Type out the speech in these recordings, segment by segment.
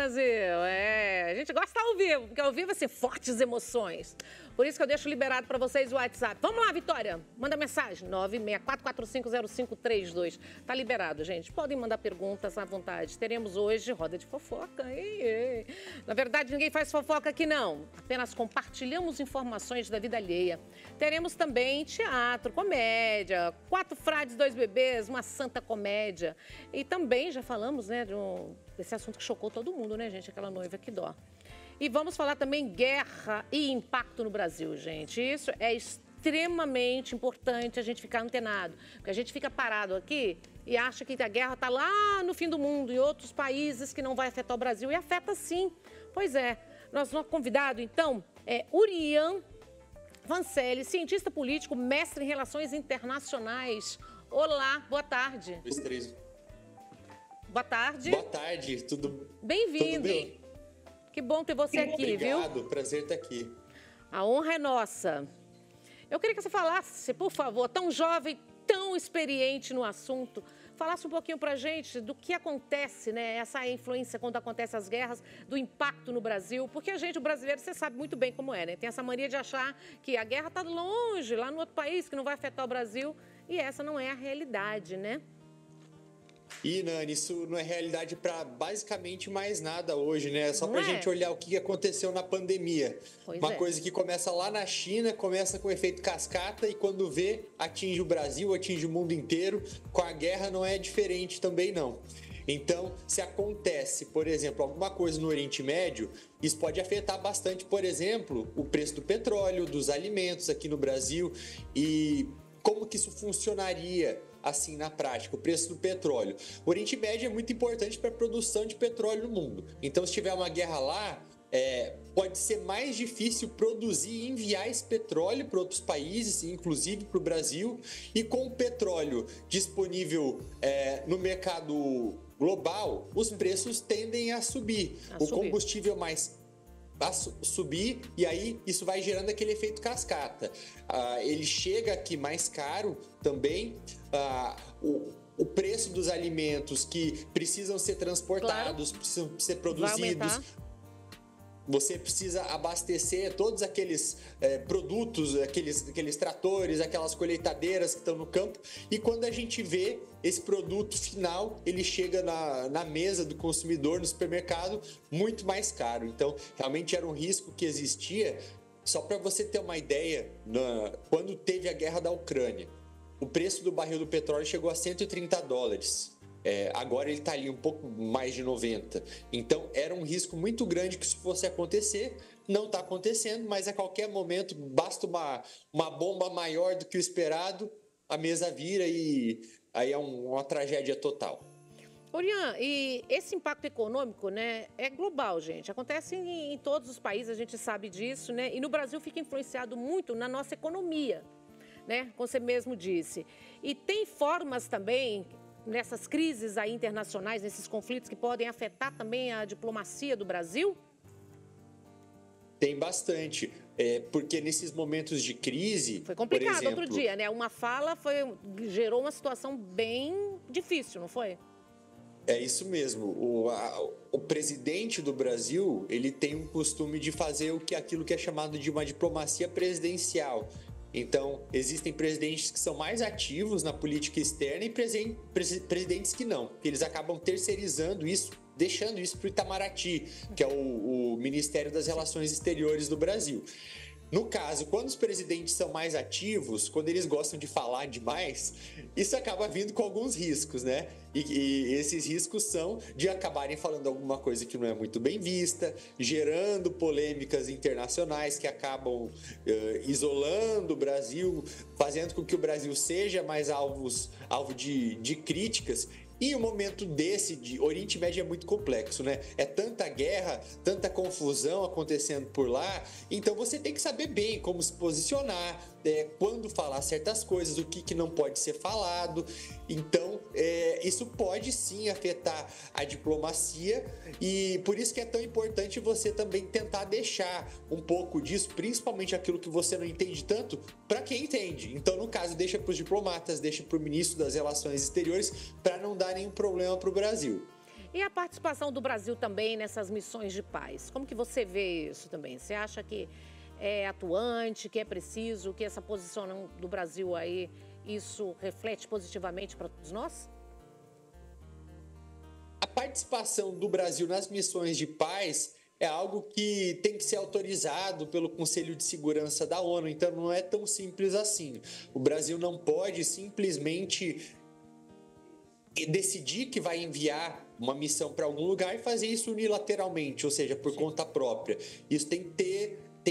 Brasil. A gente gosta ao vivo, porque ao vivo, assim, fortes emoções. Por isso que eu deixo liberado para vocês o WhatsApp. Vamos lá, Vitória. Manda mensagem, 964450532. Tá liberado, gente. Podem mandar perguntas à vontade. Teremos hoje roda de fofoca. Na verdade, ninguém faz fofoca aqui, não. Apenas compartilhamos informações da vida alheia. Teremos também teatro, comédia, 4 frades, 2 bebês, uma santa comédia. E também já falamos, né, desse assunto que chocou todo mundo, né, gente? Aquela noiva que dó. E vamos falar também guerra e impacto no Brasil, gente. Isso é extremamente importante a gente ficar antenado. Porque a gente fica parado aqui e acha que a guerra está lá no fim do mundo, em outros países, que não vai afetar o Brasil. E afeta sim. Pois é. Nosso convidado, então, é Urian Vancelli, cientista político, mestre em relações internacionais. Olá, boa tarde. Boa tarde. Boa tarde, tudo bem-vindo. Tudo bem? Que bom ter você aqui, viu? Obrigado, prazer estar aqui. A honra é nossa. Eu queria que você falasse, por favor, tão jovem, tão experiente no assunto, falasse um pouquinho pra gente do que acontece, né? Essa influência quando acontecem as guerras, do impacto no Brasil. Porque a gente, o brasileiro, você sabe muito bem como é, né? Tem essa mania de achar que a guerra tá longe, lá no outro país, que não vai afetar o Brasil. E essa não é a realidade, né? E, Nani, isso não é realidade para basicamente mais nada hoje, né? Só para a gente olhar o que aconteceu na pandemia. Uma coisa que começa lá na China, começa com efeito cascata e quando vê, atinge o Brasil, atinge o mundo inteiro. Com a guerra não é diferente também, não. Então, se acontece, por exemplo, alguma coisa no Oriente Médio, isso pode afetar bastante, por exemplo, o preço do petróleo, dos alimentos aqui no Brasil. E como que isso funcionaria assim na prática, o preço do petróleo? O Oriente Médio é muito importante para a produção de petróleo no mundo. Então, se tiver uma guerra lá, pode ser mais difícil produzir e enviar esse petróleo para outros países, inclusive para o Brasil. E com o petróleo disponível no mercado global, os preços tendem a subir. O combustível mais subir e aí isso vai gerando aquele efeito cascata. Ele chega aqui mais caro também. O preço dos alimentos que precisam ser transportados, precisam ser produzidos. Você precisa abastecer todos aqueles produtos, aqueles tratores, aquelas colheitadeiras que estão no campo. E quando a gente vê esse produto final, ele chega na mesa do consumidor, no supermercado, muito mais caro. Então, realmente era um risco que existia. Só para você ter uma ideia, quando teve a guerra da Ucrânia, o preço do barril do petróleo chegou a $130. Agora ele está ali um pouco mais de 90. Então era um risco muito grande que isso fosse acontecer. Não está acontecendo, mas a qualquer momento basta uma bomba maior do que o esperado, a mesa vira e aí é uma tragédia total. Urian, e esse impacto econômico, né, é global, gente. Acontece em todos os países, a gente sabe disso, né? E no Brasil fica influenciado muito na nossa economia, né? Como você mesmo disse. E tem formas também nessas crises aí internacionais, nesses conflitos que podem afetar também a diplomacia do Brasil? Tem bastante, porque nesses momentos de crise... Foi complicado, por exemplo, outro dia, né? Uma fala gerou uma situação bem difícil, não foi? É isso mesmo. O presidente do Brasil, ele tem um costume de fazer aquilo que é chamado de uma diplomacia presidencial. Então, existem presidentes que são mais ativos na política externa e presidentes que não, que eles acabam terceirizando isso, deixando isso para o Itamaraty, que é o Ministério das Relações Exteriores do Brasil. No caso, quando os presidentes são mais ativos, quando eles gostam de falar demais, isso acaba vindo com alguns riscos, né? E esses riscos são de acabarem falando alguma coisa que não é muito bem vista, gerando polêmicas internacionais que acabam isolando o Brasil, fazendo com que o Brasil seja mais alvo de críticas. E um momento desse de Oriente Médio é muito complexo, né? É tanta guerra, tanta confusão acontecendo por lá. Então você tem que saber bem como se posicionar, quando falar certas coisas, o que não pode ser falado. Então isso pode sim afetar a diplomacia e por isso que é tão importante você também tentar deixar um pouco disso, principalmente aquilo que você não entende tanto, para quem entende. Então, no caso, deixa para os diplomatas, deixa para o ministro das Relações Exteriores, para não dar nenhum problema para o Brasil. E a participação do Brasil também nessas missões de paz? Como que você vê isso também? Você acha que é atuante, que é preciso, que essa posição do Brasil aí, isso reflete positivamente para todos nós? A participação do Brasil nas missões de paz é algo que tem que ser autorizado pelo Conselho de Segurança da ONU, então não é tão simples assim. O Brasil não pode simplesmente decidir que vai enviar uma missão para algum lugar e fazer isso unilateralmente, ou seja, por conta própria. Isso tem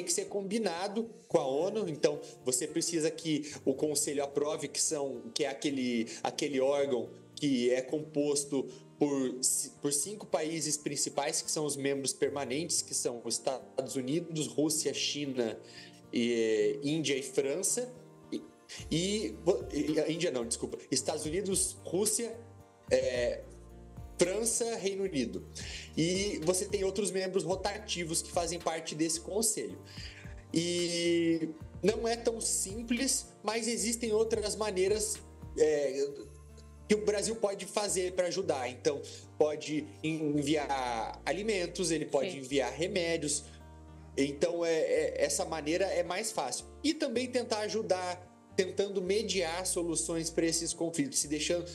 que ser combinado com a ONU, então você precisa que o Conselho aprove, que é aquele órgão que é composto por 5 países principais, que são os membros permanentes, que são os Estados Unidos, Rússia, China, Índia e França. Estados Unidos, Rússia, França, Reino Unido. E você tem outros membros rotativos que fazem parte desse conselho. E não é tão simples, mas existem outras maneiras que o Brasil pode fazer para ajudar. Então, pode enviar alimentos, ele pode enviar remédios. Então, essa maneira é mais fácil. E também tentar ajudar, tentando mediar soluções para esses conflitos,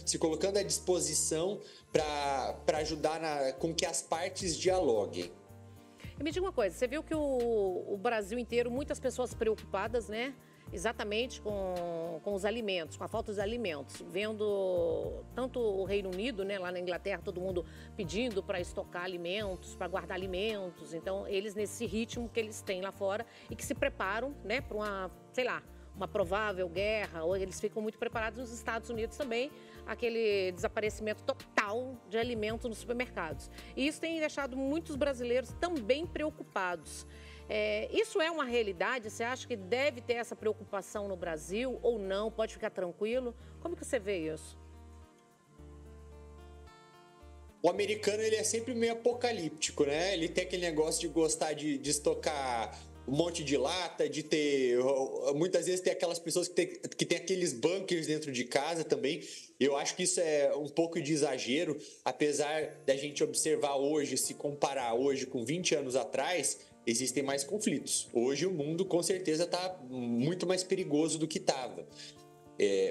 se colocando à disposição para ajudar com que as partes dialoguem. E me diga uma coisa, você viu que o Brasil inteiro, muitas pessoas preocupadas, né? Exatamente com os alimentos, com a falta dos alimentos. Vendo tanto o Reino Unido, né, lá na Inglaterra, todo mundo pedindo para estocar alimentos, para guardar alimentos. Então, eles nesse ritmo que eles têm lá fora e que se preparam, né, para uma provável guerra, ou eles ficam muito preparados nos Estados Unidos também, aquele desaparecimento total de alimentos nos supermercados. E isso tem deixado muitos brasileiros também preocupados. Isso é uma realidade? Você acha que deve ter essa preocupação no Brasil ou não? Pode ficar tranquilo? Como que você vê isso? O americano, ele é sempre meio apocalíptico, né? Ele tem aquele negócio de gostar de estocar um monte de lata, de ter... Muitas vezes tem aquelas pessoas que tem aqueles bunkers dentro de casa também. Eu acho que isso é um pouco de exagero, apesar da gente observar hoje, se comparar hoje com 20 anos atrás, existem mais conflitos. Hoje o mundo com certeza está muito mais perigoso do que estava.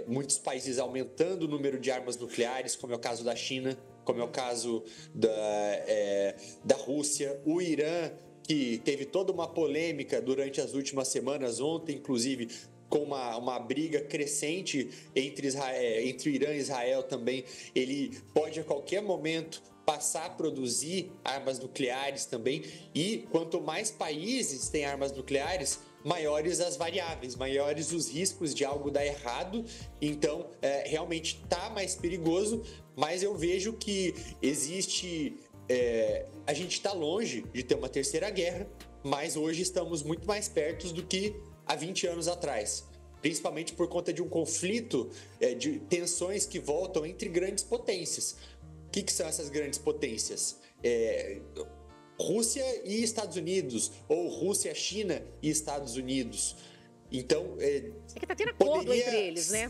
Muitos países aumentando o número de armas nucleares, como é o caso da China, como é o caso da Rússia, o Irã, que teve toda uma polêmica durante as últimas semanas, ontem inclusive, com uma briga crescente entre o Irã e Israel também. Ele pode a qualquer momento passar a produzir armas nucleares também, e quanto mais países têm armas nucleares, maiores as variáveis, maiores os riscos de algo dar errado. Então, realmente está mais perigoso, mas eu vejo que existe... a gente está longe de ter uma terceira guerra, mas hoje estamos muito mais perto do que há 20 anos atrás, principalmente por conta de um conflito, de tensões que voltam entre grandes potências. O que são essas grandes potências? Rússia e Estados Unidos, ou Rússia, China e Estados Unidos. Então, que tá tendo acordo entre eles, né?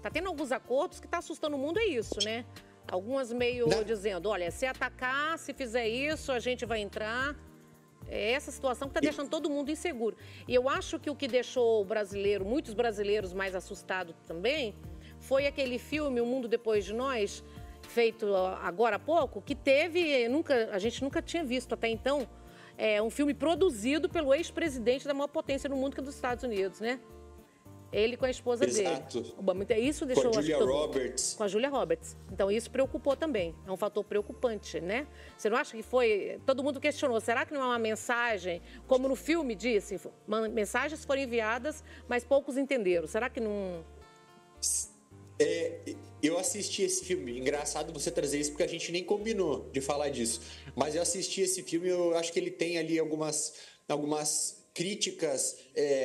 Tá tendo alguns acordos que tá assustando o mundo, é isso, né? Algumas meio dizendo, olha, se atacar, se fizer isso, a gente vai entrar. É essa situação que está deixando todo mundo inseguro. E eu acho que o que deixou muitos brasileiros mais assustados também, foi aquele filme O Mundo Depois de Nós, feito agora há pouco, que a gente nunca tinha visto até então, um filme produzido pelo ex-presidente da maior potência no mundo, que é dos Estados Unidos, né? Ele com a esposa dele. Isso deixou... Com a Julia Roberts. Com a Julia Roberts. Então, isso preocupou também. É um fator preocupante, né? Você não acha que foi... Todo mundo questionou. Será que não é uma mensagem, como no filme disse, mensagens foram enviadas, mas poucos entenderam. Será que não... Eu assisti esse filme. Engraçado você trazer isso, porque a gente nem combinou de falar disso. Mas eu assisti esse filme e eu acho que ele tem ali algumas críticas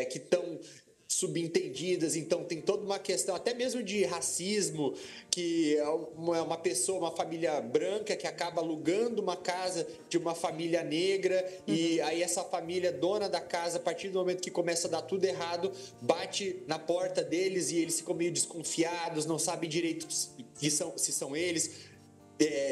que estão subentendidas. Então tem toda uma questão até mesmo de racismo, que é uma pessoa, uma família branca que acaba alugando uma casa de uma família negra, e aí essa família, dona da casa, a partir do momento que começa a dar tudo errado, bate na porta deles e eles ficam meio desconfiados, não sabem direito se são eles.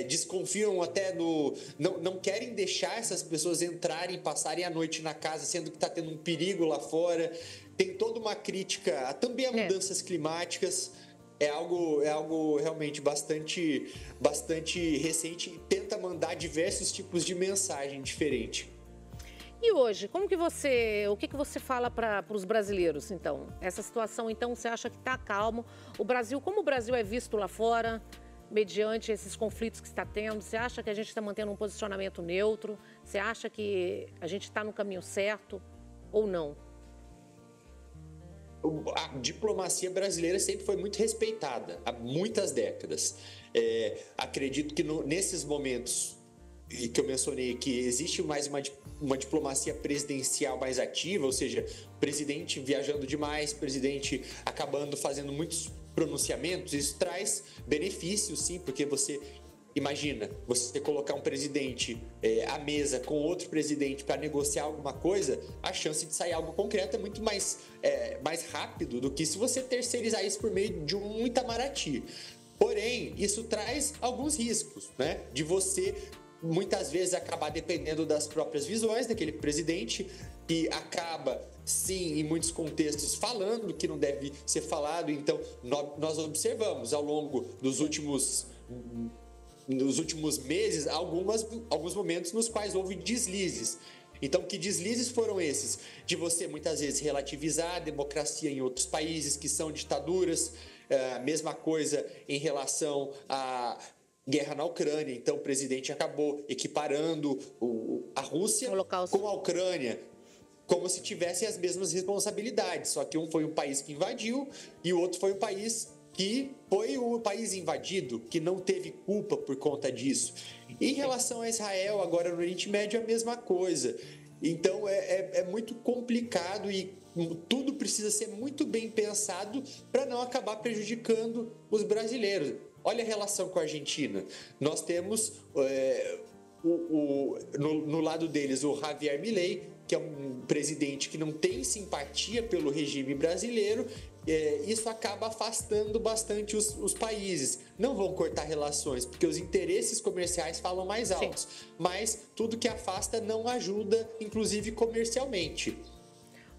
desconfiam até não querem deixar essas pessoas entrarem, passarem a noite na casa, sendo que está tendo um perigo lá fora. Tem toda uma crítica também a mudanças climáticas. É algo realmente bastante recente e tenta mandar diversos tipos de mensagem diferente. E hoje, o que você fala para os brasileiros, então? Essa situação, então, você acha que está calmo? Como o Brasil é visto lá fora, mediante esses conflitos que está tendo? Você acha que a gente está mantendo um posicionamento neutro? Você acha que a gente está no caminho certo ou não? A diplomacia brasileira sempre foi muito respeitada, há muitas décadas. Acredito que nesses momentos que eu mencionei, que existe mais uma diplomacia presidencial mais ativa, ou seja, presidente viajando demais, presidente acabando fazendo muitos pronunciamentos, isso traz benefícios, sim, porque você imagina, você colocar um presidente à mesa com outro presidente para negociar alguma coisa, a chance de sair algo concreto é muito mais rápido do que se você terceirizar isso por meio de um Itamaraty. Porém, isso traz alguns riscos, né? De você muitas vezes acabar dependendo das próprias visões daquele presidente, que acaba, sim, em muitos contextos, falando que não deve ser falado. Então, nós observamos ao longo dos últimos meses alguns momentos nos quais houve deslizes. Então, que deslizes foram esses? De você, muitas vezes, relativizar a democracia em outros países que são ditaduras, mesma coisa em relação à guerra na Ucrânia. Então, o presidente acabou equiparando a Rússia com a Ucrânia, como se tivessem as mesmas responsabilidades. Só que um foi um país que invadiu e o outro foi um país que foi o país invadido, que não teve culpa por conta disso. Em relação a Israel, agora no Oriente Médio, é a mesma coisa. Então, é muito complicado e tudo precisa ser muito bem pensado para não acabar prejudicando os brasileiros. Olha a relação com a Argentina. Nós temos, no lado deles, o Javier Milei, que é um presidente que não tem simpatia pelo regime brasileiro. Isso acaba afastando bastante os países. Não vão cortar relações, porque os interesses comerciais falam mais altos. Sim. Mas tudo que afasta não ajuda, inclusive comercialmente.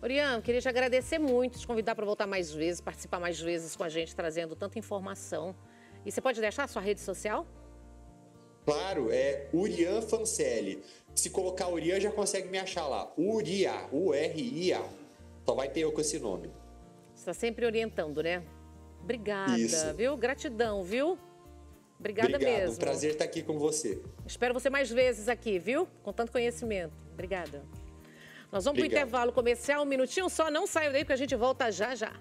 Oriane, queria te agradecer muito, te convidar para voltar mais vezes, participar mais vezes com a gente, trazendo tanta informação. E você pode deixar a sua rede social? Claro, é Urian Fancelli. Se colocar Urian, já consegue me achar lá. Uria, U-R-I-A. Só vai ter eu com esse nome. Você está sempre orientando, né? Obrigada, isso. Viu? Gratidão, viu? Obrigada mesmo. Um prazer estar aqui com você. Espero você mais vezes aqui, viu? Com tanto conhecimento. Obrigada. Nós vamos para o intervalo comercial, um minutinho só. Não saiam daí, porque a gente volta já já.